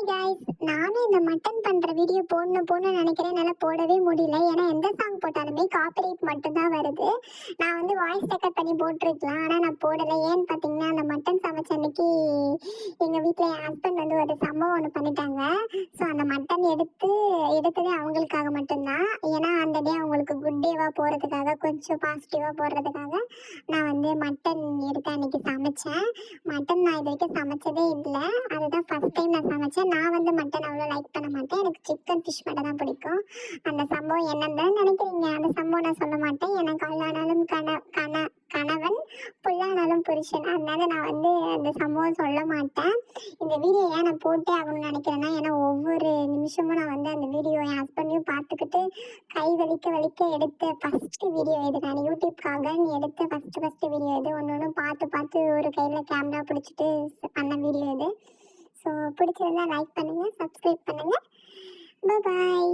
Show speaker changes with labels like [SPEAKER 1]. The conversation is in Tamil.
[SPEAKER 1] ஹாய் காய்ஸ், நானும் இந்த மட்டன் பண்ணுற வீடியோ போடணும்னு நினைக்கிறேன். என்னால் போடவே முடியல. ஏன்னா எந்த சாங் போட்டாலுமே காப்பிரைட் மட்டும்தான் வருது. நான் வந்து வாய்ஸ் ரெக்கார்ட் பண்ணி போட்டிருக்கலாம், ஆனால் நான் போடலை. ஏன்னு பார்த்தீங்கன்னா, அந்த மட்டன் சமைச்ச அன்னைக்கு எங்கள் வீட்டில் என் ஹஸ்பண்ட் வந்து ஒரு சம்பவம் ஒன்று பண்ணிட்டாங்க. ஸோ அந்த மட்டன் எடுத்ததே அவங்களுக்காக மட்டும்தான். ஏன்னா அந்த டே அவங்களுக்கு குட் டேவாக போகிறதுக்காக, கொஞ்சம் பாசிட்டிவாக போடுறதுக்காக நான் வந்து மட்டன் எடுத்து அன்னைக்கு சமைச்சேன். மட்டன் நான் இது வரைக்கும் சமைச்சதே இல்லை. அதுதான் ஃபஸ்ட் டைம் நான் சமைச்சேன். நான் வந்து மட்டன் அவ்வளோ லைக் பண்ண மாட்டேன். எனக்கு சிக்கன் ஃபிஷ் மட்டும் தான் பிடிக்கும். அந்த சம்பவம் என்னன்னு தான் நினைக்கிறீங்க? அந்த சம்பவம் நான் சொல்ல மாட்டேன். எனக்கு கல்லானாலும் கணவன், புல்லானாலும் புருஷன். அதனால நான் வந்து அந்த சம்பவம் சொல்ல மாட்டேன். இந்த வீடியோ ஏன் நான் போட்டே ஆகணும்னு நினைக்கிறேன்னா, ஏன்னா ஒவ்வொரு நிமிஷமும் நான் வந்து அந்த வீடியோ என் ஹஸ்பண்டையும் பார்த்துக்கிட்டு கை வலிக்க எடுத்த ஃபஸ்ட்டு வீடியோ இது. நான் யூடியூப்காக எடுத்த ஃபஸ்ட்டு வீடியோ இது. ஒன்று பார்த்து ஒரு கையில் கேமரா பிடிச்சிட்டு பண்ண வீடியோ இது. ஸோ பிடிச்சிருந்தா லைக் பண்ணுங்கள், சப்ஸ்கிரைப் பண்ணுங்கள். பாய்.